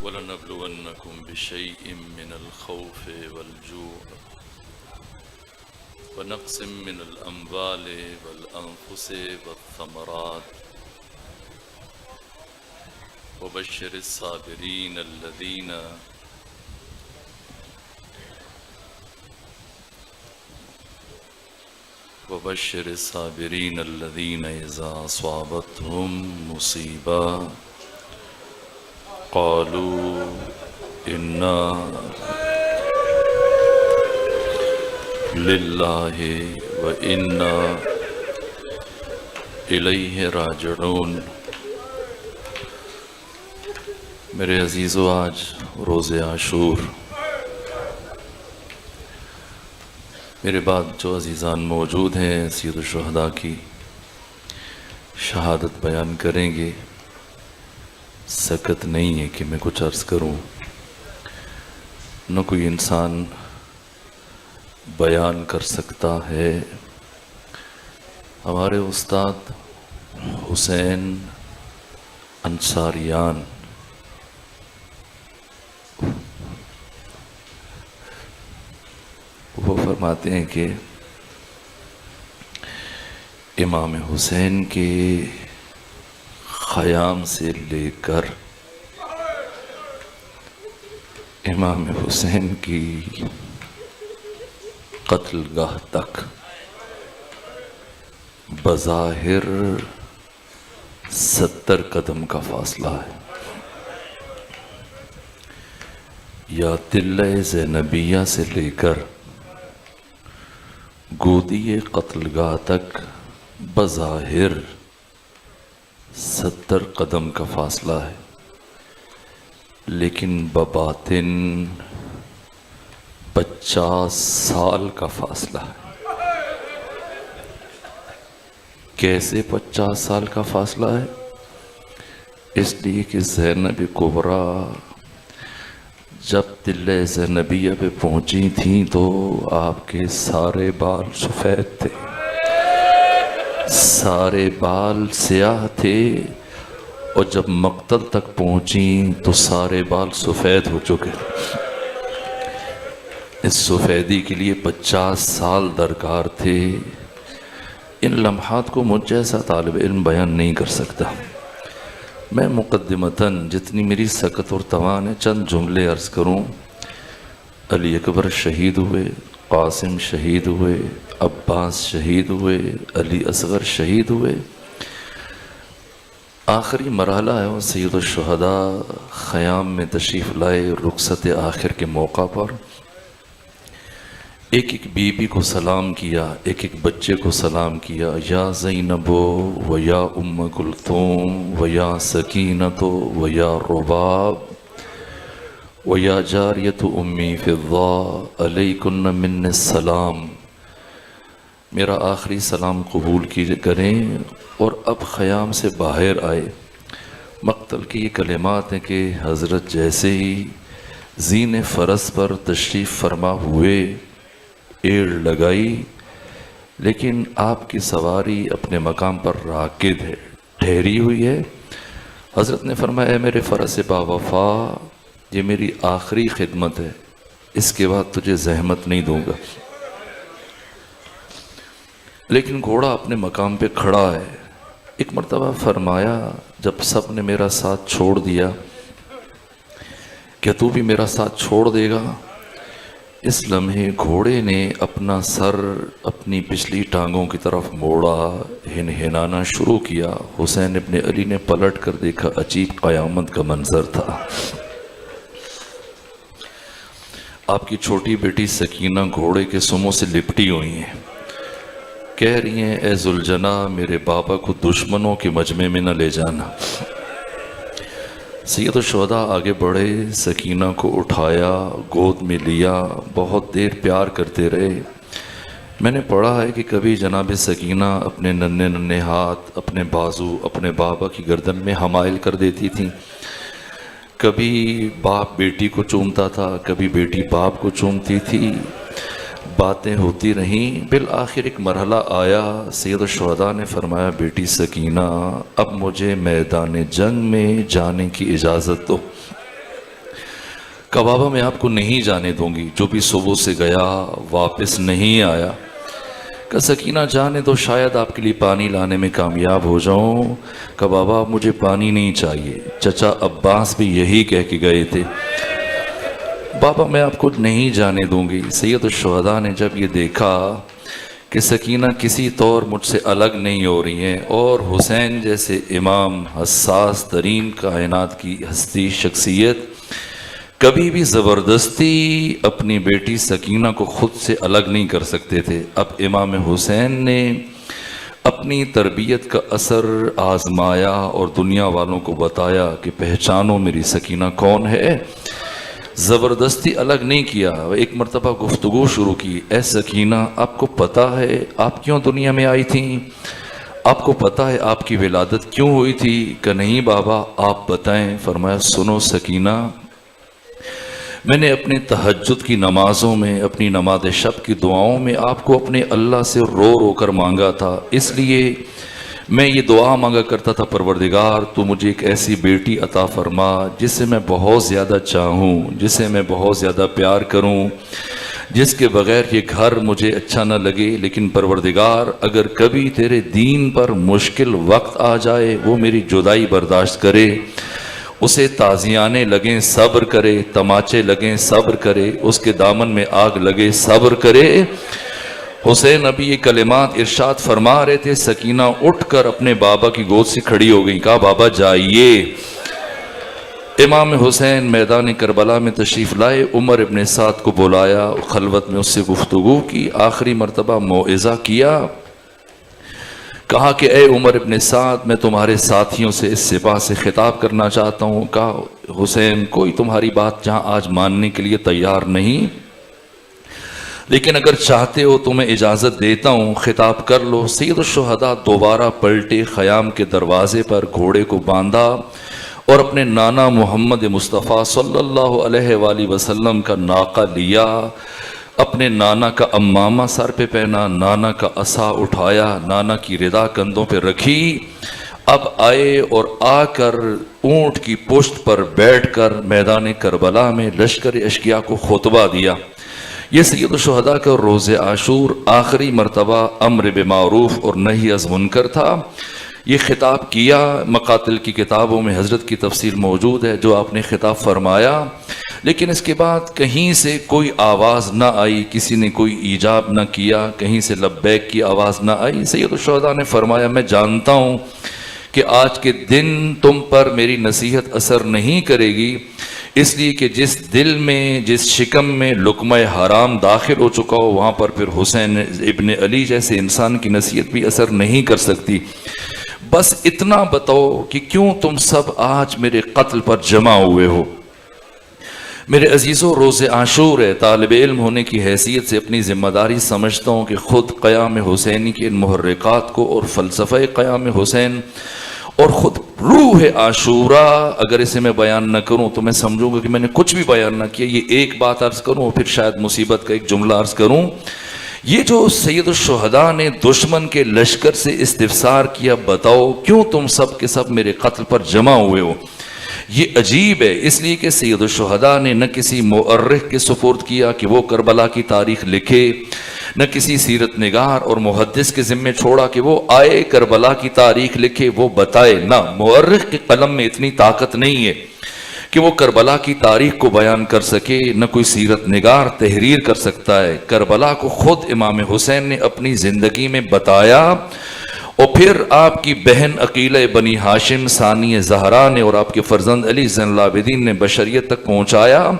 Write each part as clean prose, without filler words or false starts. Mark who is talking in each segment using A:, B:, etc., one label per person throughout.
A: وَلَنَبْلُوَنَّكُمْ بِشَيْءٍ مِّنَ الْخَوْفِ وَالْجُوعِ وَنَقْصٍ مِّنَ الْأَمْوَالِ وَالْأَنفُسِ وَالثَّمَرَاتِ وَبَشِّرِ الصَّابِرِينَ الَّذِينَ إِذَا أَصَابَتْهُمْ مُصِيبَةٌ قَالُوا إِنَّا لِلَّهِ وَإِنَّا إِلَيْهِ راجعون۔ میرے عزیزو، آج روز عاشور، میرے بعد جو عزیزان موجود ہیں سید الشہداء کی شہادت بیان کریں گے۔ سکت نہیں ہے کہ میں کچھ عرض کروں، نہ کوئی انسان بیان کر سکتا ہے۔ ہمارے استاد حسین انصاریان وہ فرماتے ہیں کہ امام حسین کے خیام سے لے کر امام حسین کی قتل گاہ تک بظاہر 70 قدم کا فاصلہ ہے۔ یا تلہ زینبیہ سے لے کر گودی قتل گاہ تک بظاہر 70 قدم کا فاصلہ ہے، لیکن بباطن 50 سال کا فاصلہ ہے۔ کیسے 50 سال کا فاصلہ ہے؟ اس لیے کہ زینب کبریٰ جب تلہ زینبیہ پہ پہنچی تھیں تو آپ کے سارے بال سفید تھے، سارے بال سیاہ تھے، اور جب مقتل تک پہنچیں تو سارے بال سفید ہو چکے۔ اس سفیدی کے لیے 50 سال درکار تھے۔ ان لمحات کو مجھ جیسا طالب علم بیان نہیں کر سکتا۔ میں مقدمتاً جتنی میری سکت اور توان ہے چند جملے عرض کروں۔ علی اکبر شہید ہوئے، قاسم شہید ہوئے، عباس شہید ہوئے، علی اصغر شہید ہوئے۔ آخری مرحلہ ہے وہ سید الشہداء خیام میں تشریف لائے رخصت آخر کے موقع پر۔ ایک ایک بی بی کو سلام کیا، ایک ایک بچے کو سلام کیا، یا زینب و یا ام کلثوم و یا سکینۃ و یا رباب و یا جاریۃ امی فضہ علیکن من السلام۔ میرا آخری سلام قبول کریں۔ اور اب خیام سے باہر آئے۔ مقتل کی یہ کلمات ہیں کہ حضرت جیسے ہی زین فرس پر تشریف فرما ہوئے، ایڑ لگائی، لیکن آپ کی سواری اپنے مقام پر راکد ہے، ٹھہری ہوئی ہے۔ حضرت نے فرمایا، اے میرے فرس با وفا، یہ میری آخری خدمت ہے، اس کے بعد تجھے زحمت نہیں دوں گا۔ لیکن گھوڑا اپنے مقام پہ کھڑا ہے۔ ایک مرتبہ فرمایا، جب سب نے میرا ساتھ چھوڑ دیا، کیا تو بھی میرا ساتھ چھوڑ دے گا؟ اس لمحے گھوڑے نے اپنا سر اپنی پچھلی ٹانگوں کی طرف موڑا، ہنہنانا شروع کیا۔ حسین ابن علی نے پلٹ کر دیکھا، عجیب قیامت کا منظر تھا۔ آپ کی چھوٹی بیٹی سکینہ گھوڑے کے سموں سے لپٹی ہوئی ہیں، کہہ رہی ہیں، اے ذوالجناح میرے بابا کو دشمنوں کے مجمع میں نہ لے جانا۔ سید الشہداء آگے بڑھے، سکینہ کو اٹھایا، گود میں لیا، بہت دیر پیار کرتے رہے۔ میں نے پڑھا ہے کہ کبھی جناب سکینہ اپنے ننھے ننھے ہاتھ، اپنے بازو اپنے بابا کی گردن میں حمائل کر دیتی تھیں۔ کبھی باپ بیٹی کو چومتا تھا، کبھی بیٹی باپ کو چومتی تھی۔ باتیں ہوتی رہیں، بالآخر ایک مرحلہ آیا، سید الشہداء نے فرمایا بیٹی سکینہ اب مجھے میدان جنگ میں جانے کی اجازت دو۔ کہا بابا میں آپ کو نہیں جانے دوں گی، جو بھی صبح سے گیا واپس نہیں آیا۔ کہا سکینہ جانے دو، شاید آپ کے لیے پانی لانے میں کامیاب ہو جاؤں۔ کہا بابا مجھے پانی نہیں چاہیے، چچا عباس بھی یہی کہہ کے گئے تھے۔ بابا میں آپ کو نہیں جانے دوں گی۔ سید الشہداء نے جب یہ دیکھا کہ سکینہ کسی طور مجھ سے الگ نہیں ہو رہی ہیں، اور حسین جیسے امام، حساس ترین کائنات کی ہستی، شخصیت، کبھی بھی زبردستی اپنی بیٹی سکینہ کو خود سے الگ نہیں کر سکتے تھے، اب امام حسین نے اپنی تربیت کا اثر آزمایا اور دنیا والوں کو بتایا کہ پہچانو میری سکینہ کون ہے۔ زبردستی الگ نہیں کیا، ایک مرتبہ گفتگو شروع کی، اے سکینہ آپ کو پتہ ہے آپ کیوں دنیا میں آئی تھیں؟ آپ کو پتہ ہے آپ کی ولادت کیوں ہوئی تھی؟ کہ نہیں بابا آپ بتائیں۔ فرمایا سنو سکینہ، میں نے اپنے تہجد کی نمازوں میں، اپنی نماز شب کی دعاؤں میں آپ کو اپنے اللہ سے رو رو کر مانگا تھا، اس لیے میں یہ دعا مانگا کرتا تھا، پروردگار تو مجھے ایک ایسی بیٹی عطا فرما جسے میں بہت زیادہ چاہوں، جسے میں بہت زیادہ پیار کروں، جس کے بغیر یہ گھر مجھے اچھا نہ لگے، لیکن پروردگار اگر کبھی تیرے دین پر مشکل وقت آ جائے، وہ میری جدائی برداشت کرے، اسے تازیانے لگیں صبر کرے، تماچے لگیں صبر کرے، اس کے دامن میں آگ لگے صبر کرے۔ حسین ابھی یہ کلمات ارشاد فرما رہے تھے، سکینہ اٹھ کر اپنے بابا کی گود سے کھڑی ہو گئی، کہا بابا جائیے۔ امام حسین میدان کربلا میں تشریف لائے، عمر ابن سعد کو بلایا، خلوت میں اس سے گفتگو کی، آخری مرتبہ موعظہ کیا، کہا کہ اے عمر ابن سعد میں تمہارے ساتھیوں سے اس سپاہ سے خطاب کرنا چاہتا ہوں۔ کہا حسین کوئی تمہاری بات جہاں آج ماننے کے لیے تیار نہیں، لیکن اگر چاہتے ہو تو میں اجازت دیتا ہوں، خطاب کر لو۔ سید الشہداء دوبارہ پلٹے، خیام کے دروازے پر گھوڑے کو باندھا اور اپنے نانا محمد مصطفیٰ صلی اللہ علیہ وآلہ وسلم کا ناقہ لیا، اپنے نانا کا امامہ سر پہ پہنا، نانا کا عصا اٹھایا، نانا کی ردا کندھوں پہ رکھی، اب آئے اور آ کر اونٹ کی پشت پر بیٹھ کر میدان کربلا میں لشکر اشقیاء کو خطبہ دیا۔ یہ سید الشہداء کا روز عاشور آخری مرتبہ امر بمعروف اور نہی از منکر تھا۔ یہ خطاب کیا، مقاتل کی کتابوں میں حضرت کی تفصیل موجود ہے جو آپ نے خطاب فرمایا، لیکن اس کے بعد کہیں سے کوئی آواز نہ آئی، کسی نے کوئی ایجاب نہ کیا، کہیں سے لبیک کی آواز نہ آئی۔ سید الشہداء نے فرمایا میں جانتا ہوں کہ آج کے دن تم پر میری نصیحت اثر نہیں کرے گی، اس لیے کہ جس دل میں، جس شکم میں لقمہ حرام داخل ہو چکا ہو، وہاں پر پھر حسین ابن علی جیسے انسان کی نصیحت بھی اثر نہیں کر سکتی۔ بس اتنا بتاؤ کہ کیوں تم سب آج میرے قتل پر جمع ہوئے ہو؟ میرے عزیزوں روز عاشور ہے، طالب علم ہونے کی حیثیت سے اپنی ذمہ داری سمجھتا ہوں کہ خود قیام حسینی کے ان محرکات کو اور فلسفہ قیام حسین اور خود روح عاشورہ اگر اسے میں بیان نہ کروں تو میں سمجھوں گا کہ میں نے کچھ بھی بیان نہ کیا۔ یہ ایک بات عرض کروں اور پھر شاید مصیبت کا ایک جملہ عرض کروں۔ یہ جو سید الشہداء نے دشمن کے لشکر سے استفسار کیا، بتاؤ کیوں تم سب کے سب میرے قتل پر جمع ہوئے ہو، یہ عجیب ہے، اس لیے کہ سید الشہداء نے نہ کسی مؤرخ کے سپرد کیا کہ وہ کربلا کی تاریخ لکھے، نہ کسی سیرت نگار اور محدث کے ذمے چھوڑا کہ وہ آئے کربلا کی تاریخ لکھے، وہ بتائے، نہ مؤرخ کے قلم میں اتنی طاقت نہیں ہے کہ وہ کربلا کی تاریخ کو بیان کر سکے، نہ کوئی سیرت نگار تحریر کر سکتا ہے۔ کربلا کو خود امام حسین نے اپنی زندگی میں بتایا، اور پھر آپ کی بہن عقیلہ بنی ہاشم ثانی زہرا نے اور آپ کے فرزند علی زین العابدین نے بشریت تک پہنچایا۔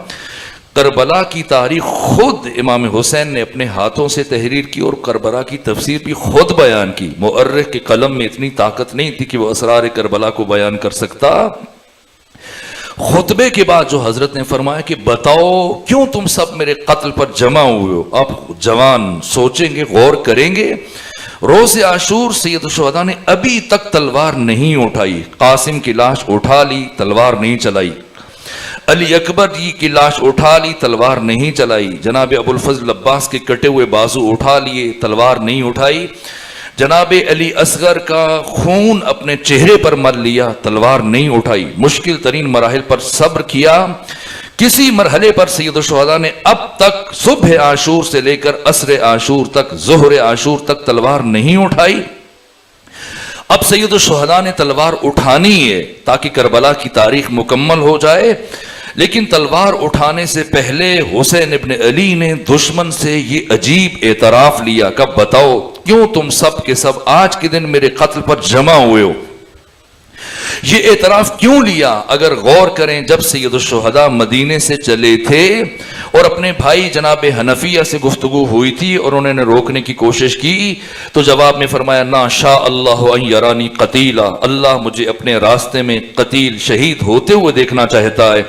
A: کربلا کی تاریخ خود امام حسین نے اپنے ہاتھوں سے تحریر کی اور کربلا کی تفسیر بھی خود بیان کی۔ مؤرخ کے قلم میں اتنی طاقت نہیں تھی کہ وہ اسرار کربلا کو بیان کر سکتا۔ خطبے کے بعد جو حضرت نے فرمایا کہ بتاؤ کیوں تم سب میرے قتل پر جمع ہوئے ہو، آپ جوان سوچیں گے، غور کریں گے۔ روز عاشور سید الشہداء نے ابھی تک تلوار نہیں اٹھائی، قاسم کی لاش اٹھا لی، تلوار نہیں چلائی، علی اکبر جی کی لاش اٹھا لی، تلوار نہیں چلائی، جناب ابو الفضل عباس کے کٹے ہوئے بازو اٹھا لیے، تلوار نہیں اٹھائی، جناب علی اصغر کا خون اپنے چہرے پر مل لیا، تلوار نہیں اٹھائی، مشکل ترین مراحل پر صبر کیا، کسی مرحلے پر سید الشہداء نے اب تک صبح عاشور سے لے کر عصر عاشور تک، ظہر عاشور تک تلوار نہیں اٹھائی۔ اب سید الشہداء نے تلوار اٹھانی ہے تاکہ کربلا کی تاریخ مکمل ہو جائے، لیکن تلوار اٹھانے سے پہلے حسین ابن علی نے دشمن سے یہ عجیب اعتراف لیا کہ بتاؤ کیوں تم سب کے سب آج کے دن میرے قتل پر جمع ہوئے ہو؟ یہ اعتراف کیوں لیا؟ اگر غور کریں، جب سید الشہداء مدینے سے چلے تھے اور اپنے بھائی جناب حنفیہ سے گفتگو ہوئی تھی اور انہوں نے روکنے کی کوشش کی تو جواب میں فرمایا نا شاء اللہ ان یرانی قتیلا، اللہ مجھے اپنے راستے میں قتیل شہید ہوتے ہوئے دیکھنا چاہتا ہے۔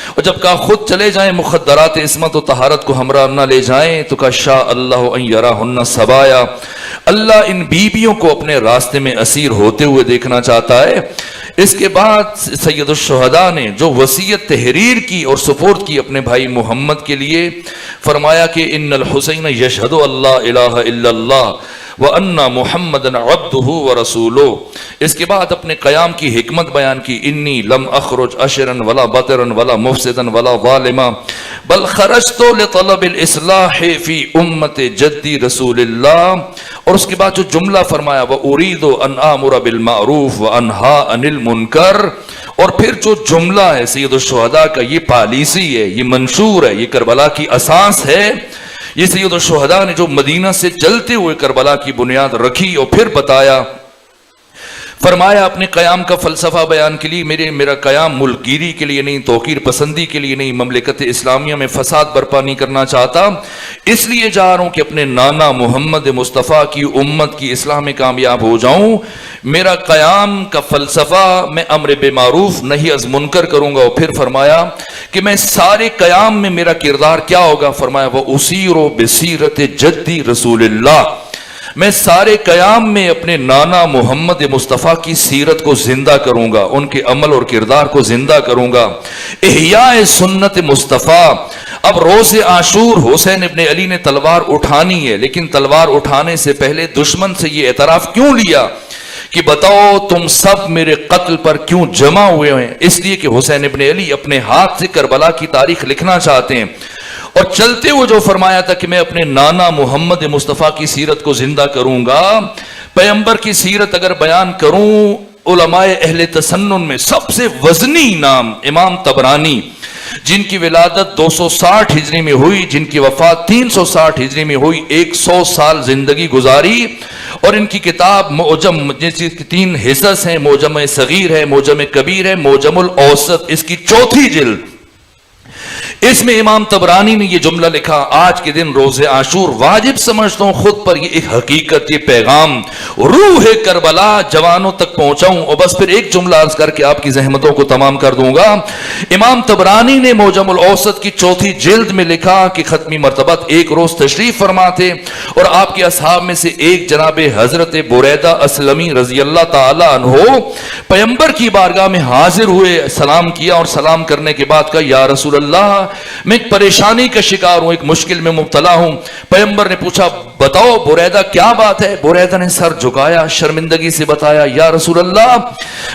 A: اور جب کہا خود چلے جائیں، مخدرات عصمت و طہارت کو ہمراہ نہ لے جائیں، تو کہا شاء اللہ ان یراہن سبایا، اللہ ان بیویوں کو اپنے راستے میں اسیر ہوتے ہوئے دیکھنا چاہتا ہے۔ اس کے بعد سید الشہداء نے جو وصیت تحریر کی اور سپورٹ کی اپنے بھائی محمد کے لیے، فرمایا کہ ان الحسین یشہد اللہ الہ الا اللہ وَأَنَّ مُحَمَّدًا عَبْدُهُ وَرَسُولُهُ۔ اس کے بعد اپنے قیام کی حکمت بیان کی، انی لم اخرج اشرا ولا بطرا ولا مفسدا ولا ظالما بل خرجت لطلب الاصلاح فی امت جدی رسول اللہ۔ اور اس کے بعد جو جملہ فرمایا وَأُرِيدُ أَنْ آمُرَ بِالْمَعْرُوفِ وَأَنْهَا عَنِ الْمُنْكَرِ، اور پھر جو جملہ ہے سید الشہداء کا، یہ پالیسی ہے، یہ منشور ہے، یہ کربلا کی اساس ہے۔ یہ سید الشہداء نے جو مدینہ سے چلتے ہوئے کربلا کی بنیاد رکھی اور پھر بتایا، فرمایا اپنے قیام کا فلسفہ بیان کے لیے، میرا قیام ملک گیری کے لیے نہیں، توقیر پسندی کے لیے نہیں، مملکت اسلامیہ میں فساد برپا نہیں کرنا چاہتا، اس لیے جا رہا ہوں کہ اپنے نانا محمد مصطفیٰ کی امت کی اصلاح میں کامیاب ہو جاؤں۔ میرا قیام کا فلسفہ، میں امر بالمعروف نہی از منکر کروں گا۔ اور پھر فرمایا کہ میں سارے قیام میں میرا کردار کیا ہوگا؟ فرمایا وَأُسِيرُ بِسِيرَةِ جَدِّ رسول اللہ، میں سارے قیام میں اپنے نانا محمد مصطفیٰ کی سیرت کو زندہ کروں گا، ان کے عمل اور کردار کو زندہ کروں گا۔ احیاء سنت مصطفیٰ۔ اب روز عاشور حسین ابن علی نے تلوار اٹھانی ہے، لیکن تلوار اٹھانے سے پہلے دشمن سے یہ اعتراف کیوں لیا کہ بتاؤ تم سب میرے قتل پر کیوں جمع ہوئے ہیں؟ اس لیے کہ حسین ابن علی اپنے ہاتھ سے کربلا کی تاریخ لکھنا چاہتے ہیں، اور چلتے ہوئے جو فرمایا تھا کہ میں اپنے نانا محمد مصطفیٰ کی سیرت کو زندہ کروں گا۔ پیغمبر کی سیرت اگر بیان کروں، علماء اہل تسنن میں سب سے وزنی نام امام طبرانی، جن کی ولادت 260 ہجری میں ہوئی، جن کی وفات 360 ہجری میں ہوئی، 100 سال زندگی گزاری، اور ان کی کتاب معجم، جس کی 3 حصص ہیں، معجم صغیر ہے، معجم کبیر ہے، معجم الاوسط، اس کی 4تھی جلد۔ اس میں امام طبرانی نے یہ جملہ لکھا، آج کے دن روز عاشور واجب سمجھتا ہوں خود پر یہ ایک حقیقت، یہ پیغام روح کربلا جوانوں تک پہنچاؤں۔ اور بس پھر ایک جملہ عرض کر کے آپ کی زحمتوں کو تمام کر دوں گا۔ امام طبرانی نے معجم الاوسط کی 4تھی جلد میں لکھا کہ ختمی مرتبہ ایک روز تشریف فرما تھے، اور آپ کے اصحاب میں سے ایک جناب حضرت بریدہ اسلمی رضی اللہ تعالی عنہ پیغمبر کی بارگاہ میں حاضر ہوئے، سلام کیا، اور سلام کرنے کے بعد کہا یا رسول اللہ، میں ایک پریشانی کا شکار ہوں، ایک مشکل میں مبتلا ہوں۔ پیغمبر نے پوچھا بتاؤ بریدہ کیا بات ہے؟ بریدہ نے سر جھکایا، شرمندگی سے بتایا یا رسول اللہ،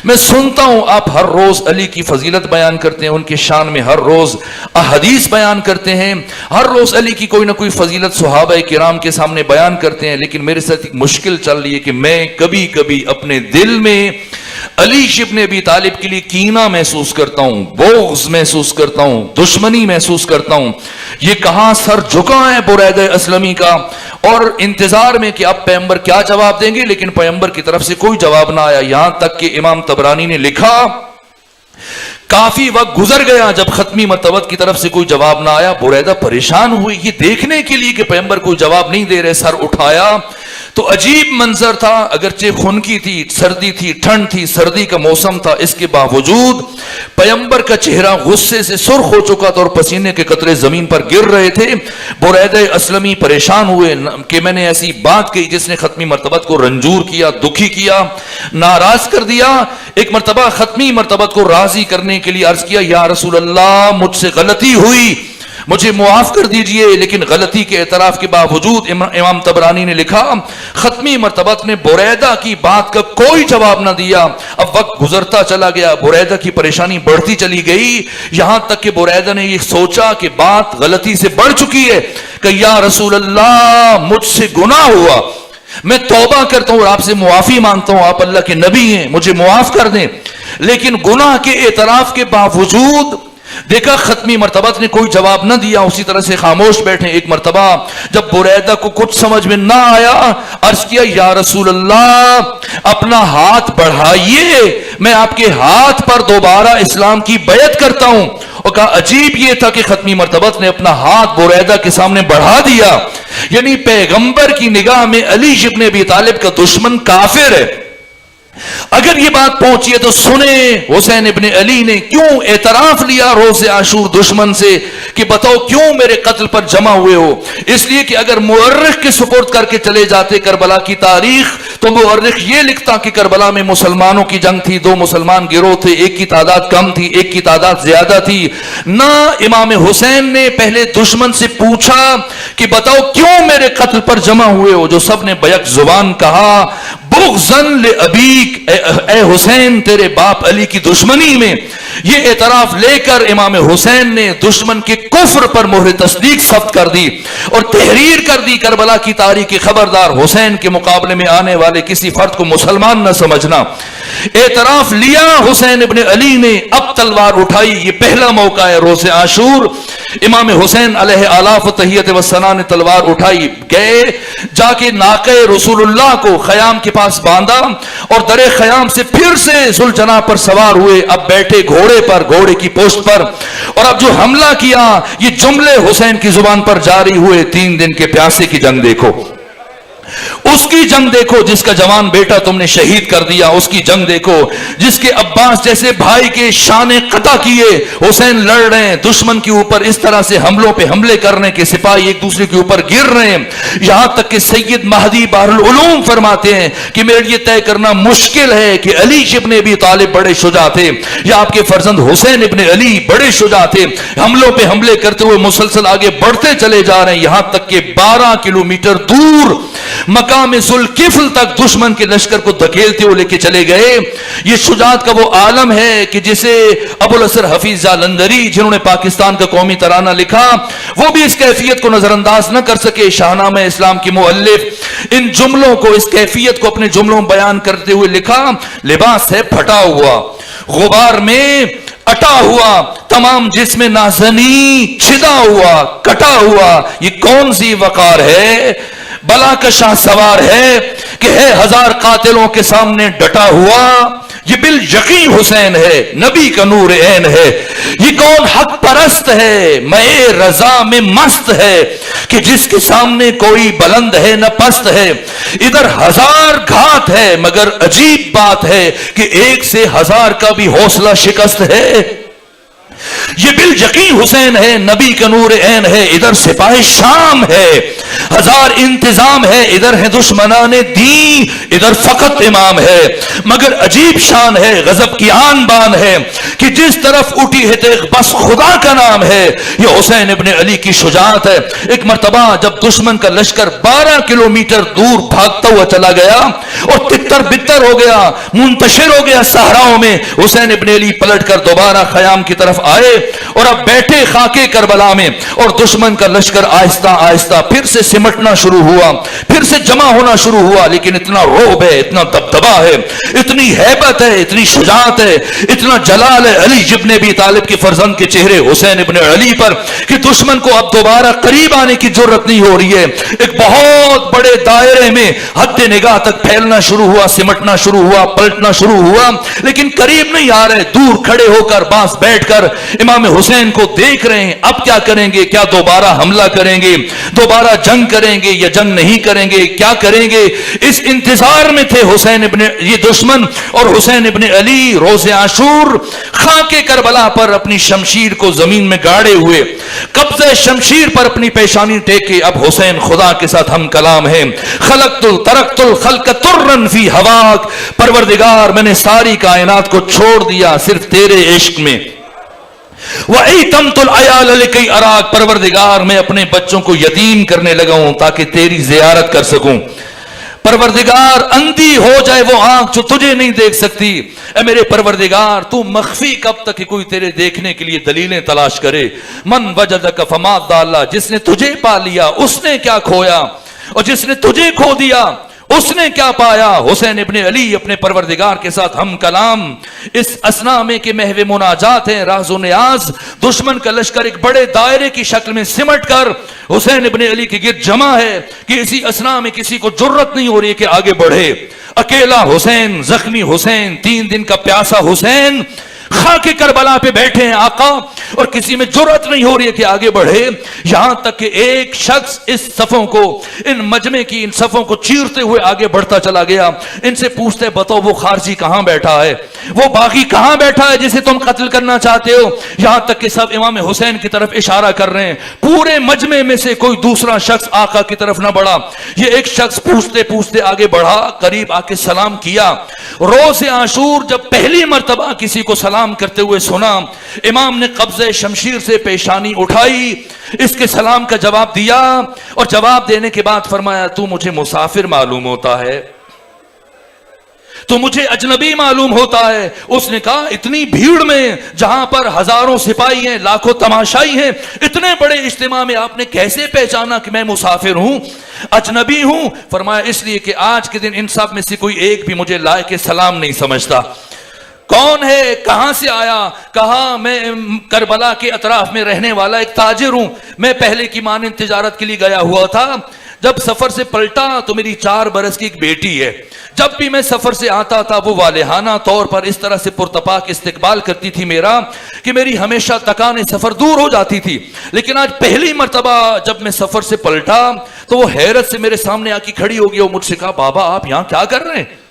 A: میں سنتا ہوں آپ ہر روز علی کی فضیلت بیان کرتے ہیں، ان کے شان میں ہر روز احادیث بیان کرتے ہیں، ہر روز علی کی کوئی نہ کوئی فضیلت صحابہ کرام کے سامنے بیان کرتے ہیں، لیکن میرے ساتھ ایک مشکل چل رہی ہے کہ میں کبھی کبھی اپنے دل میں علی ابن ابی طالب کے لیے کینہ محسوس کرتا ہوں، بغض محسوس کرتا ہوں، دشمنی محسوس کرتا ہوں۔ یہ کہاں سر جھکا ہے بریدہ اسلمی کا، اور انتظار میں کہ اب پیغمبر کیا جواب دیں گے، لیکن پیغمبر کی طرف سے کوئی جواب نہ آیا، یہاں تک کہ امام طبرانی نے لکھا کافی وقت گزر گیا جب ختمی مرتبہ کی طرف سے کوئی جواب نہ آیا، بریدہ پریشان ہوئی، یہ دیکھنے کے لیے کہ پیغمبر کوئی جواب نہیں دے رہے، سر اٹھایا تو عجیب منظر تھا، اگرچہ خنکی تھی، سردی تھی، ٹھنڈ تھی، سردی کا موسم تھا، اس کے باوجود پیغمبر کا چہرہ غصے سے سرخ ہو چکا تھا اور پسینے کے قطرے زمین پر گر رہے تھے۔ بریدہ اسلمی پریشان ہوئے کہ میں نے ایسی بات کہی جس نے ختمی مرتبہ کو رنجور کیا، دکھی کیا، ناراض کر دیا۔ ایک مرتبہ ختمی مرتبہ کو راضی کرنے کے لیے عرض کیا یا رسول اللہ، مجھ سے غلطی ہوئی، مجھے معاف کر دیجئے. لیکن غلطی کے اعتراف کے باوجود امام طبرانی نے لکھا ختمی مرتبت نے بریدہ کی بات کا کوئی جواب نہ دیا. اب وقت گزرتا چلا گیا, بریدہ کی پریشانی بڑھتی چلی گئی, یہاں تک کہ بریدہ نے یہ سوچا کہ بات غلطی سے بڑھ چکی ہے کہ یا رسول اللہ مجھ سے گناہ ہوا, میں توبہ کرتا ہوں اور آپ سے معافی مانگتا ہوں, آپ اللہ کے نبی ہیں, مجھے معاف کر دیں. لیکن گناہ کے اعتراف کے باوجود دیکھا ختمی مرتبت نے کوئی جواب نہ دیا, اسی طرح سے خاموش بیٹھے. ایک مرتبہ جب بریدہ کو کچھ سمجھ میں نہ آیا, عرض کیا یا رسول اللہ اپنا ہاتھ بڑھائیے, میں آپ کے ہاتھ پر دوبارہ اسلام کی بیعت کرتا ہوں. اور کہا عجیب یہ تھا کہ ختمی مرتبت نے اپنا ہاتھ بریدہ کے سامنے بڑھا دیا. یعنی پیغمبر کی نگاہ میں علی ابن ابی طالب کا دشمن کافر ہے. اگر یہ بات پہنچی ہے تو سنیں حسین ابن علی نے کیوں اعتراف لیا روز عاشور دشمن سے کہ بتاؤ کیوں میرے قتل پر جمع ہوئے ہو. اس لیے کہ اگر مورخ کے سپرد کر کے چلے جاتے کربلا کی تاریخ تو مورخ یہ لکھتا کہ کربلا میں مسلمانوں کی جنگ تھی, 2 مسلمان گروہ تھے, ایک کی تعداد کم تھی ایک کی تعداد زیادہ تھی. نہ امام حسین نے پہلے دشمن سے پوچھا کہ بتاؤ کیوں میرے قتل پر جمع ہوئے ہو, جو سب نے بیک زبان کہا بغضن لابیک, اے حسین تیرے باپ علی کی دشمنی میں. یہ اعتراف لے کر امام حسین نے دشمن کے کفر پر مہر تصدیق ثبت کر دی اور تحریر کر دی کربلا کی تاریخ, خبردار حسین کے مقابلے میں آنے والے کسی فرد کو مسلمان نہ سمجھنا. اعتراف لیا حسین ابن علی نے, اب تلوار اٹھائی. یہ پہلا موقع ہے روز عاشور. امام حسین علیہ آلاف و تحیت و ثنا نے تلوار اٹھائی, گئے جا کے ناقہ رسول اللہ کو خیام کے پاس باندھا اور در خیام سے پھر سے ذوالجناح پر سوار ہوئے. اب بیٹھے گھوڑے پر, گھوڑے کی پشت پر, اور اب جو حملہ کیا یہ جملے حسین کی زبان پر جاری ہوئے. 3 دن کے پیاسے کی جنگ دیکھو, اس کی جنگ دیکھو جس کا جوان بیٹا تم نے شہید کر دیا, اس کی جنگ دیکھو جس کے عباس جیسے بھائی کے شانے قطع کیے. حسین لڑ رہے ہیں دشمن کے اوپر, اس طرح سے حملوں پہ حملے کرنے کے سپاہی ایک دوسرے کے اوپر گر رہے ہیں. یہاں تک کہ سید مہدی بحر العلوم فرماتے ہیں کہ میرے لیے طے کرنا مشکل ہے کہ علی ابن ابی طالب بڑے شجاع تھے یا آپ کے فرزند حسین ابن علی بڑے شجاع تھے. حملوں پہ حملے کرتے ہوئے مسلسل آگے بڑھتے چلے جا رہے ہیں, یہاں تک کہ 12 کلومیٹر دور مقام ذوالکفل تک دشمن کے لشکر کو دھکیلتے ہوئے لے کے چلے گئے. یہ شجاعت کا وہ عالم ہے کہ جسے ابو الاسر حفیظ جالندری جنہوں نے پاکستان کا قومی ترانہ لکھا وہ بھی اس کیفیت کو نظر انداز نہ کر سکے. شاہنامہ اسلام کی مؤلف ان جملوں کو, اس کیفیت کو اپنے جملوں بیان کرتے ہوئے لکھا لباس ہے پھٹا ہوا, غبار میں اٹا ہوا, تمام جسم نازنی چھدا ہوا کٹا ہوا, یہ کون سی وقار ہے, بلا کا شاہ سوار ہے کہ ہے 1000 قاتلوں کے سامنے ڈٹا ہوا. یہ بالیقین حسین ہے, نبی کا نور عین ہے. یہ کون حق پرست ہے, میں رضا میں مست ہے کہ جس کے سامنے کوئی بلند ہے نہ پست ہے. ادھر 1000 گھات ہے مگر عجیب بات ہے کہ 1 سے 1000 کا بھی حوصلہ شکست ہے. یہ بالیقین حسین ہے, نبی کا نور عین ہے. ادھر سپاہ شام ہے, 1000 انتظام ہے, ادھر ہے دشمنان دین, ادھر فقط امام ہے. مگر عجیب شان ہے, غضب کی آن بان ہے کہ جس طرف اٹھی ہے تیغ بس خدا کا نام ہے. یہ حسین ابن علی کی شجاعت ہے. ایک مرتبہ جب دشمن کا لشکر 12 کلومیٹر دور بھاگتا ہوا چلا گیا اور تتر بتر ہو گیا, منتشر ہو گیا صحراؤں میں, حسین ابن علی پلٹ کر دوبارہ خیام کی طرف آئے اور اب بیٹھے خاکے کربلا میں, اور دشمن کا لشکر آہستہ آہستہ پھر سے سمٹنا شروع ہوا, پھر سے جمع ہونا شروع ہوا. لیکن اتنا روب ہے, اتنا دبدبا ہے, اتنی ہیبت ہے, اتنی شجاعت ہے, اتنا جلال ہے علی ابن ابی طالب کے فرزند کے چہرے حسین ابن علی پر کہ دشمن کو اب دوبارہ قریب آنے کی جرت نہیں ہو رہی ہے. ایک بہت بڑے دائرے میں حد نگاہ تک پھیلنا شروع ہوا, سمٹنا شروع ہوا, پلٹنا شروع ہوا, لیکن قریب نہیں آ رہے. دور کھڑے ہو کر باس بیٹھ کر امام حسین کو دیکھ رہے ہیں. اب کیا کریں گے, کیا دوبارہ حملہ کریں گے, دوبارہ جنگ کریں گے یا جنگ نہیں کریں گے, کیا کریں گے. اس انتظار میں تھے حسین ابن یہ دشمن اور حسین ابن علی روز عاشور خاکے کربلا پر اپنی شمشیر کو زمین میں گاڑے ہوئے, قبضہ شمشیر پر اپنی پیشانی ٹیکے. اب حسین خدا کے ساتھ ہم کلام ہیں. خلقت ترکت الخلق ترن فی ہواک, پروردگار میں نے ساری کائنات کو چھوڑ دیا صرف تیرے عشق میں. وَأَيْتَمْتُ الْعَيَالَ لِكَيْ أَرَاكَ، پروردگار میں اپنے بچوں کو یتیم کرنے لگا ہوں تاکہ تیری زیارت کر سکوں. پروردگار اندھی ہو جائے وہ آنکھ جو تجھے نہیں دیکھ سکتی. اے میرے پروردگار تو مخفی کب تک کہ کوئی تیرے دیکھنے کے لیے دلیلیں تلاش کرے. من وجدک فما ضل، جس نے تجھے پا لیا اس نے کیا کھویا، اور جس نے تجھے کھو دیا اس نے کیا پایا. حسین ابن علی اپنے پروردگار کے ساتھ ہم کلام اس اسنا میں کہ محو مناجات ہیں، راز و نیاز. دشمن کا لشکر ایک بڑے دائرے کی شکل میں سمٹ کر حسین ابن علی کے گرد جمع ہے کہ اسی اسنا میں کسی کو جرت نہیں ہو رہی کہ آگے بڑھے. اکیلا حسین، زخمی حسین، 3 دن کا پیاسا حسین خاک کربلا پہ بیٹھے ہیں آقا، اور کسی میں جرأت نہیں ہو رہی ہے کہ آگے بڑھے. یہاں تک کہ ایک شخص اس صفوں کو، ان مجمع کی ان صفوں کو چیرتے ہوئے آگے بڑھتا چلا گیا. ان سے پوچھتے بتاؤ وہ خارجی کہاں بیٹھا ہے، وہ باغی کہاں بیٹھا ہے جسے تم قتل کرنا چاہتے ہو. یہاں تک کہ سب امام حسین کی طرف اشارہ کر رہے ہیں. پورے مجمع میں سے کوئی دوسرا شخص آقا کی طرف نہ بڑھا. یہ ایک شخص پوچھتے پوچھتے آگے بڑھا، قریب آ کے سلام کیا. روز عاشور جب پہلی مرتبہ کسی کو سلام کرتے ہوئے سنا، امام نے قبضہ شمشیر سے پیشانی اٹھائی، اس کے سلام کا جواب دیا، اور جواب دینے کے بعد فرمایا تو مجھے مسافر معلوم ہوتا ہے، تو مجھے اجنبی معلوم ہوتا ہے. اس نے کہا اتنی بھیڑ میں جہاں پر ہزاروں سپاہی ہیں، لاکھوں تماشائی ہیں، اتنے بڑے اجتماع میں آپ نے کیسے پہچانا کہ میں مسافر ہوں، اجنبی ہوں؟ فرمایا اس لیے کہ آج کے دن ان سب میں سے کوئی ایک بھی مجھے لائق سلام نہیں سمجھتا. کون ہے، کہاں سے آیا؟ کہا میں کربلا کے اطراف میں رہنے والا ایک تاجر ہوں. میں پہلے کی مانند تجارت کے لیے گیا ہوا تھا. جب سفر سے پلٹا تو میری 4 برس کی ایک بیٹی ہے. جب بھی میں سفر سے آتا تھا وہ والہانہ طور پر اس طرح سے پرتپاک استقبال کرتی تھی میرا کہ میری ہمیشہ تکان سفر دور ہو جاتی تھی. لیکن آج پہلی مرتبہ جب میں سفر سے پلٹا تو وہ حیرت سے میرے سامنے آ کے کھڑی ہو گئی اور مجھ سے کہا بابا آپ یہاں کیا کر رہے ہیں؟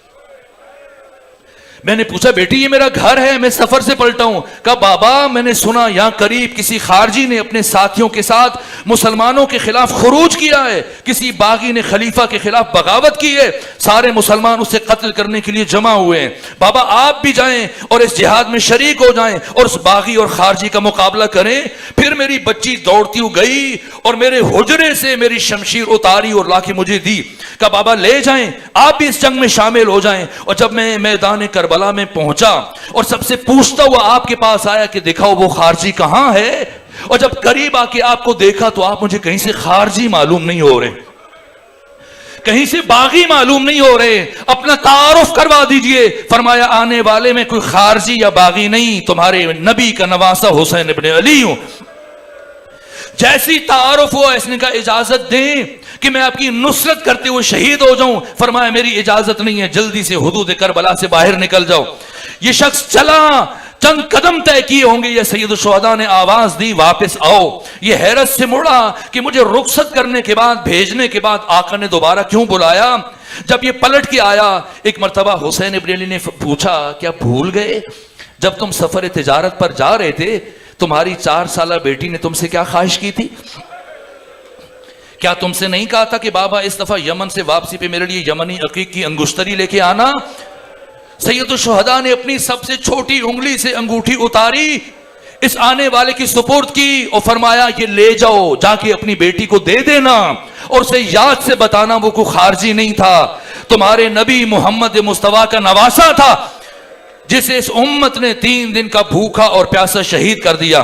A: میں نے پوچھا بیٹی یہ میرا گھر ہے، میں سفر سے پلٹا ہوں. کہا بابا میں نے سنا یہاں قریب کسی خارجی نے اپنے ساتھیوں کے ساتھ مسلمانوں کے خلاف خروج کیا ہے، کسی باغی نے خلیفہ کے خلاف بغاوت کی ہے، سارے مسلمان اسے قتل کرنے کے لیے جمع ہوئے ہیں. بابا آپ بھی جائیں اور اس جہاد میں شریک ہو جائیں اور اس باغی اور خارجی کا مقابلہ کریں. پھر میری بچی دوڑتی ہوئی گئی اور میرے حجرے سے میری شمشیر اتاری اور لا کے مجھے دی. کہا بابا لے جائیں، آپ بھی اس جنگ میں شامل ہو جائیں. اور جب میں میدان کربلا میں پہنچا اور سب سے پوچھتا ہوا آپ کے پاس آیا کہ دکھاؤ وہ خارجی کہاں ہے، اور جب قریب آ کے آپ کو دیکھا تو آپ مجھے کہیں سے خارجی معلوم نہیں ہو رہے، کہیں سے باغی معلوم نہیں ہو رہے. اپنا تعارف کروا دیجئے. فرمایا آنے والے میں کوئی خارجی یا باغی نہیں، تمہارے نبی کا نواسہ حسین ابن علی ہوں. جیسی تعارف ہوا اس نے کہا اجازت دیں کہ میں آپ کی نصرت کرتے ہوئے شہید ہو جاؤں. فرمایا میری اجازت نہیں ہے، جلدی سے حدود کربلا سے باہر نکل جاؤ. یہ شخص چلا، چند قدم طے کیے ہوں گے، یہ سید الشہداء نے آواز دی واپس آؤ. یہ حیرت سے مڑا کہ مجھے رخصت کرنے کے بعد، بھیجنے کے بعد آقا نے دوبارہ کیوں بلایا. جب یہ پلٹ کے آیا ایک مرتبہ حسین ابن علی نے پوچھا کیا بھول گئے جب تم سفر تجارت پر جا رہے تھے تمہاری 4 سالہ بیٹی نے تم سے کیا خواہش کی تھی؟ کیا تم سے نہیں کہا تھا کہ بابا اس دفعہ یمن سے واپسی پہ میرے لیے یمنی عقیق کی انگشتری لے کے آنا؟ سید الشہداء نے اپنی سب سے چھوٹی انگلی سے انگوٹھی اتاری، اس آنے والے کی سپرد کی اور فرمایا یہ لے جاؤ، جا کے اپنی بیٹی کو دے دینا اور اسے یاد سے بتانا وہ کوئی خارجی نہیں تھا، تمہارے نبی محمد مصطفیٰ کا نواسہ تھا جسے اس امت نے 3 دن کا بھوکا اور پیاسا شہید کر دیا.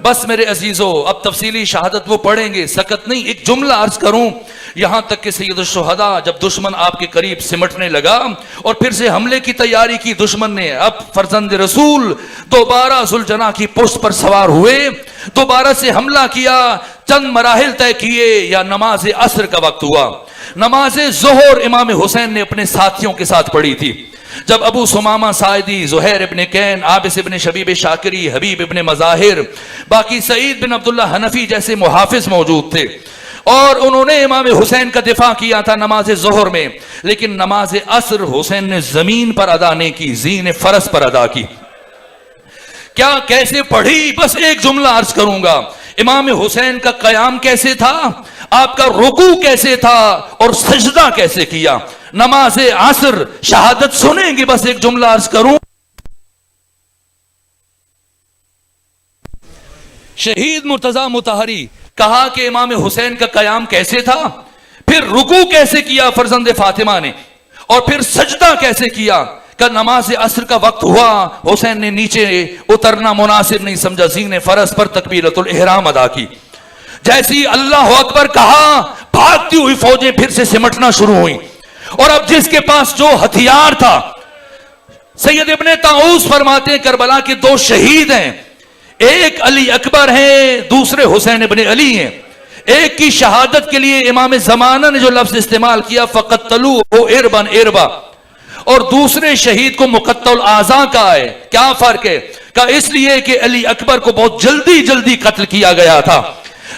A: بس میرے عزیزو اب تفصیلی شہادت وہ پڑھیں گے، سکت نہیں. ایک جملہ عرض کروں، یہاں تک کہ سید الشہداء جب دشمن آپ کے قریب سمٹنے لگا اور پھر سے حملے کی تیاری کی دشمن نے، اب فرزند رسول دوبارہ ذوالجناح کی پشت پر سوار ہوئے، دوبارہ سے حملہ کیا. چند مراحل طے کیے یا نماز عصر کا وقت ہوا. نماز ظہر امام حسین نے اپنے ساتھیوں کے ساتھ پڑھی تھی. جب ابو سمامہ ساعدی، زہیر ابن کین، عابس ابن شبیب شاکری، حبیب ابن مظاہر، باقی سعید بن عبداللہ حنفی جیسے محافظ موجود تھے اور انہوں نے امام حسین کا دفاع کیا تھا نماز ظہر میں، لیکن نماز عصر حسین نے زمین پر ادا نہیں کی، زین فرس پر ادا کی. کیا کیسے پڑھی؟ بس ایک جملہ عرض کروں گا. امام حسین کا قیام کیسے تھا، آپ کا رکوع کیسے تھا اور سجدہ کیسے کیا. نماز عصر شہادت سنیں گے، بس ایک جملہ عرض کروں. شہید مرتضی مطہری کہا کہ امام حسین کا قیام کیسے تھا، پھر رکوع کیسے کیا فرزند فاطمہ نے، اور پھر سجدہ کیسے کیا کہ نماز عصر کا وقت ہوا، حسین نے نیچے اترنا مناسب نہیں سمجھا، زین فرس پر تکبیرۃ الاحرام ادا کی، جیسی اللہ اکبر کہا بھاگتی ہوئی فوجیں پھر سے سمٹنا شروع ہوئی، اور اب جس کے پاس جو ہتھیار تھا، سید ابن طاؤس فرماتے ہیں کربلا کے دو شہید ہیں، ایک علی اکبر ہیں، دوسرے حسین ابن علی ہیں، ایک کی شہادت کے لیے امام زمانہ نے جو لفظ استعمال کیا فقتلوہ اربا اربا، اور دوسرے شہید کو مقطع الاعضاء کا ہے۔ کیا فرق ہے؟ کہ اس لیے کہ علی اکبر کو بہت جلدی قتل کیا گیا تھا،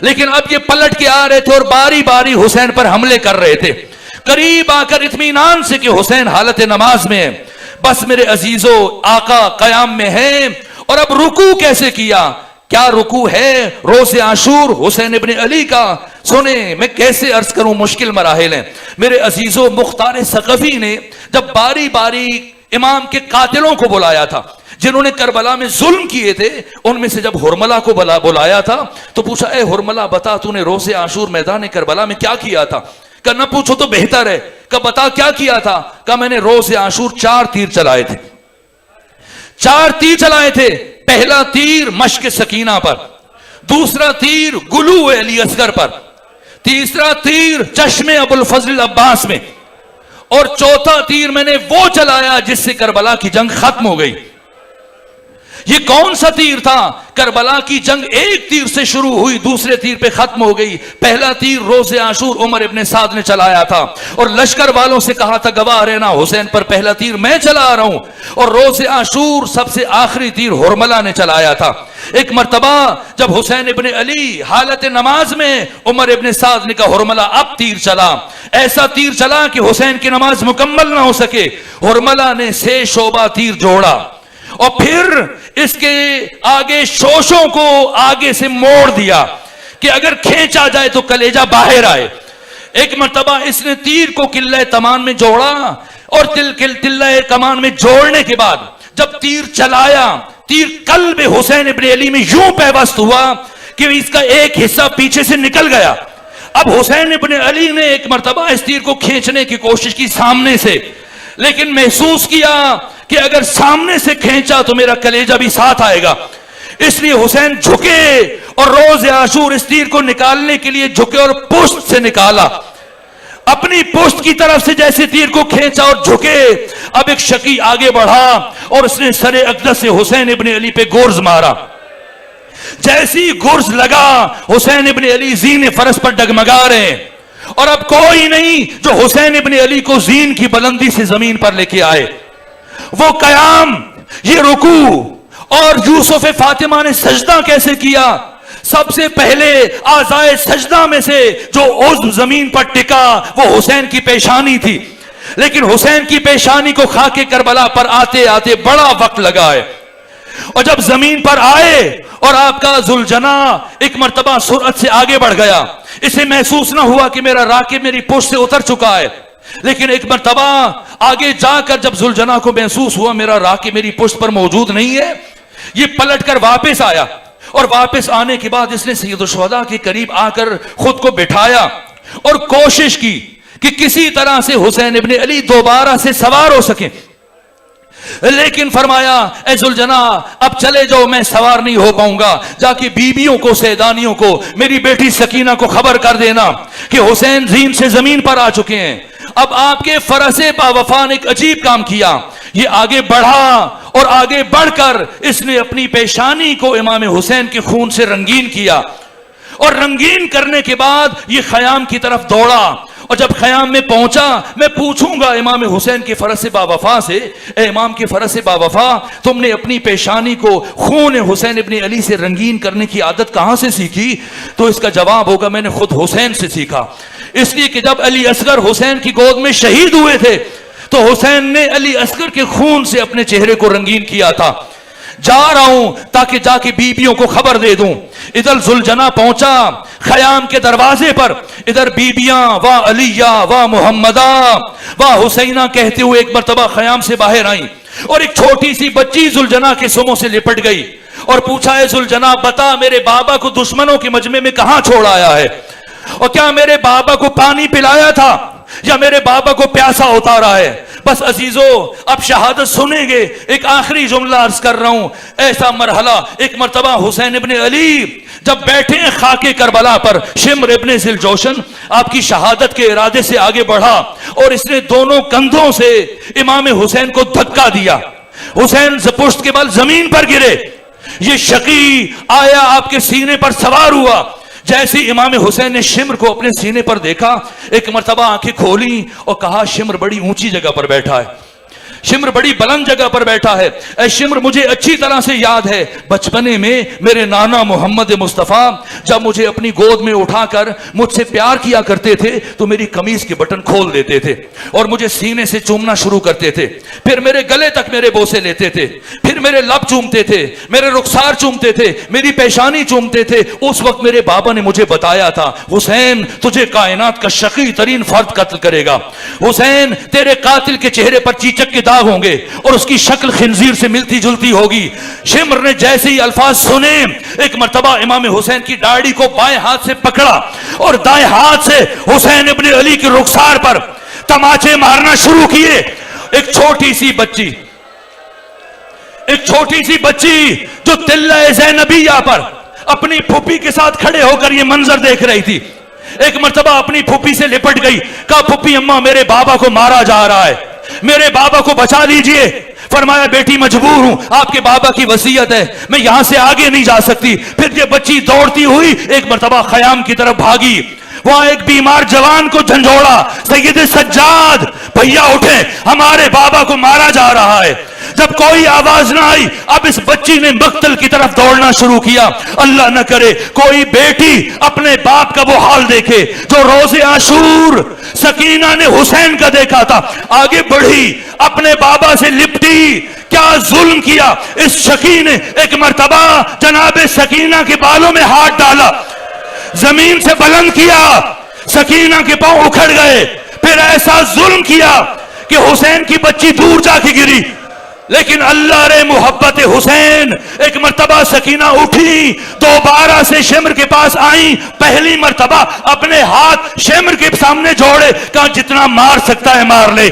A: لیکن اب یہ پلٹ کے آ رہے تھے اور باری باری حسین پر حملے کر رہے تھے، قریب آ کر اطمینان سے کہ حسین حالت نماز میں ہے، بس میرے عزیزو آقا قیام میں ہے، اور اب رکوع کیسے کیا؟ کیا رکوع ہے روز عاشور حسین ابن علی کا؟ سنیں میں کیسے عرض کروں، مشکل مراحل ہیں میرے عزیزو۔ مختار ثقفی نے جب باری باری امام کے قاتلوں کو بلایا تھا جنہوں نے کربلا میں ظلم کیے تھے، ان میں سے جب ہرملہ کو بلایا تھا تو پوچھا اے ہرملہ بتا تو نے روز عاشور میدان کربلا میں کیا کیا تھا؟ کہ نہ پوچھو تو بہتر ہے، کہ بتا کیا کیا تھا؟ کہ میں نے روز عاشور 4 تیر چلائے تھے، 4 تیر چلائے تھے۔ پہلا تیر مشک سکینہ پر، دوسرا تیر گلو علی اصغر پر، تیسرا تیر چشم ابو الفضل عباس میں، اور چوتھا تیر میں نے وہ چلایا جس سے کربلا کی جنگ ختم ہو گئی۔ یہ کون سا تیر تھا؟ کربلا کی جنگ ایک تیر سے شروع ہوئی، دوسرے تیر پہ ختم ہو گئی۔ پہلا تیر روز عاشور عمر ابن سعد نے چلایا تھا، اور لشکر والوں سے کہا تھا گواہ رہنا حسین پر پہلا تیر میں چلا رہا ہوں، اور روز عاشور سب سے آخری تیر ہرملہ نے چلایا تھا۔ ایک مرتبہ جب حسین ابن علی حالت نماز میں، عمر ابن سعد نے کہا ہرملہ اب تیر چلا، ایسا تیر چلا کہ حسین کی نماز مکمل نہ ہو سکے۔ ہرملہ نے 6 شعبہ تیر جوڑا، اور پھر اس کے آگے شوشوں کو آگے سے موڑ دیا کہ اگر کھینچا جائے تو کلیجہ باہر آئے۔ ایک مرتبہ اس نے تیر کو قلعہ تمان میں جوڑا، اور قلعہ کمان میں جوڑنے کے بعد جب تیر چلایا، تیر قلب حسین ابن علی میں یوں پیوست ہوا کہ اس کا ایک حصہ پیچھے سے نکل گیا۔ اب حسین ابن علی نے ایک مرتبہ اس تیر کو کھینچنے کی کوشش کی سامنے سے، لیکن محسوس کیا کہ اگر سامنے سے کھینچا تو میرا کلیجہ بھی ساتھ آئے گا، اس لیے حسین جھکے اور روز عاشور اس تیر کو نکالنے کے لیے جھکے اور پشت سے نکالا، اپنی پشت کی طرف سے جیسے تیر کو کھینچا اور جھکے۔ اب ایک شقی آگے بڑھا اور اس نے سر اقدس سے حسین ابن علی پہ گرز مارا، جیسی گرز لگا حسین ابن علی زین فرس پر ڈگمگا رہے ہیں، اور اب کوئی نہیں جو حسین ابن علی کو زین کی بلندی سے زمین پر لے کے آئے۔ وہ قیام، یہ رکوع، اور یوسف فاطمہ نے سجدہ کیسے کیا؟ سب سے پہلے اعضائے سجدہ میں سے جو عضو زمین پر ٹکا وہ حسین کی پیشانی تھی، لیکن حسین کی پیشانی کو خاک کربلا پر آتے آتے بڑا وقت لگا ہے، اور جب زمین پر آئے اور آپ کا ذوالجناح ایک مرتبہ سرعت سے آگے بڑھ گیا، اسے محسوس نہ ہوا کہ میرا راکب میری پشت سے اتر چکا ہے، لیکن ایک مرتبہ آگے جا کر جب ذوالجناح کو محسوس ہوا میرا راکب میری پشت پر موجود نہیں ہے، یہ پلٹ کر واپس آیا، اور واپس آنے کے بعد اس نے سید الشہداء کے قریب آ کر خود کو بٹھایا اور کوشش کی کہ کسی طرح سے حسین ابن علی دوبارہ سے سوار ہو سکیں، لیکن فرمایا اے ذوالجناح اب چلے جاؤ، میں سوار نہیں ہو پاؤں گا، جا کے بیویوں کو، سیدانیوں کو، میری بیٹی سکینہ کو خبر کر دینا کہ حسین زین سے زمین پر آ چکے ہیں۔ اب آپ کے فرس باوفا نے ایک عجیب کام کیا، یہ آگے بڑھا اور آگے بڑھ کر اس نے اپنی پیشانی کو امام حسین کے خون سے رنگین کیا، اور رنگین کرنے کے بعد یہ خیام کی طرف دوڑا، اور جب خیام میں پہنچا میں پوچھوں گا امام حسین کے فرس باوفا سے، اے امام کے فرس باوفا تم نے اپنی پیشانی کو خون حسین ابن علی سے رنگین کرنے کی عادت کہاں سے سیکھی؟ تو اس کا جواب ہوگا میں نے خود حسین سے سیکھا، اس لیے کہ جب علی اصغر حسین کی گود میں شہید ہوئے تھے تو حسین نے علی اصغر کے خون سے اپنے چہرے کو رنگین کیا تھا۔ جا رہا ہوں تاکہ جا کے بیبیوں کو خبر دے دوں۔ ادھر ذوالجناح پہنچا خیام کے دروازے پر، ادھر بیبیاں واہ علیہ واہ محمدہ واہ حسینہ کہتے ہوئے ایک مرتبہ خیام سے باہر آئیں، اور ایک چھوٹی سی بچی ذوالجناح کے سموں سے لپٹ گئی، اور پوچھا اے ذوالجناب بتا میرے بابا کو دشمنوں کے مجمع میں کہاں چھوڑ آیا ہے، اور کیا میرے بابا کو پانی پلایا تھا یا میرے بابا کو پیاسا اتارا ہے؟ بس عزیزو اب شہادت سنیں گے. ایک آخری جملہ عرض کر رہا ہوں. ایسا مرحلہ ایک مرتبہ حسین ابن علی جب بیٹھے ہیں خاک کربلا پر، شمر ابن ذوالجوشن آپ کی شہادت کے ارادے سے آگے بڑھا اور اس نے دونوں کندھوں سے امام حسین کو دھکا دیا. حسین پشت کے بل زمین پر گرے. یہ شقی آیا آپ کے سینے پر سوار ہوا. جیسے امام حسین نے شمر کو اپنے سینے پر دیکھا، ایک مرتبہ آنکھیں کھولی اور کہا شمر بڑی اونچی جگہ پر بیٹھا ہے، شمر بڑی بلند جگہ پر بیٹھا ہے. اے شمر مجھے اچھی طرح سے یاد ہے بچپنے میں میرے نانا محمد مصطفیٰ جب مجھے اپنی گود میں اٹھا کر مجھ سے پیار کیا کرتے تھے تو میری قمیض کے بٹن کھول دیتے تھے اور مجھے سینے سے چومنا شروع کرتے تھے، پھر میرے گلے تک میرے بوسے لیتے تھے، پھر میرے لب چومتے تھے، میرے رخسار چومتے تھے، میری پیشانی چومتے تھے. اس وقت میرے بابا نے مجھے بتایا تھا حسین تجھے کائنات کا شقی ترین فرد قتل کرے گا، حسین تیرے قاتل کے چہرے پر چیچک کے ہوں گے اور اس کی شکل خنزیر سے ملتی جلتی ہوگی. شمر نے جیسے ہی الفاظ سنے ایک مرتبہ امام حسین کی داڑھی کو بائیں ہاتھ سے پکڑا اور دائیں ہاتھ سے حسین ابن علی کے رخسار پر تماچے مارنا شروع کیے. ایک چھوٹی سی بچی جو تلہ زینبیہ پر اپنی پھوپھی کے ساتھ کھڑے ہو کر یہ منظر دیکھ رہی تھی، ایک مرتبہ اپنی پھوپھی سے لپٹ گئی. کہا پھوپھی اماں میرے بابا کو مارا جا رہا ہے، میرے بابا کو بچا لیجئے. فرمایا بیٹی مجبور ہوں، آپ کے بابا کی وصیت ہے، میں یہاں سے آگے نہیں جا سکتی. پھر یہ بچی دوڑتی ہوئی ایک مرتبہ خیام کی طرف بھاگی. وہاں ایک بیمار جوان کو جھنجھوڑا، سید سجاد بھیا اٹھے، ہمارے بابا کو مارا جا رہا ہے. جب کوئی آواز نہ آئی اب اس بچی نے مقتل کی طرف دوڑنا شروع کیا. اللہ نہ کرے کوئی بیٹی اپنے باپ کا وہ حال دیکھے جو روز عاشور سکینہ نے حسین کا دیکھا تھا. آگے بڑھی، اپنے بابا سے لپٹی. کیا ظلم کیا اس شقی نے! ایک مرتبہ جناب سکینہ کے بالوں میں ہاتھ ڈالا، زمین سے بلند کیا، سکینہ کے پاؤں اکھڑ گئے. پھر ایسا ظلم کیا کہ حسین کی بچی دور جا کے گری. لیکن اللہ رے محبت حسین، ایک مرتبہ سکینہ اٹھی، دوبارہ سے شمر کے پاس آئیں. پہلی مرتبہ اپنے ہاتھ شمر کے سامنے جوڑے، کہا جتنا مار سکتا ہے مار لے.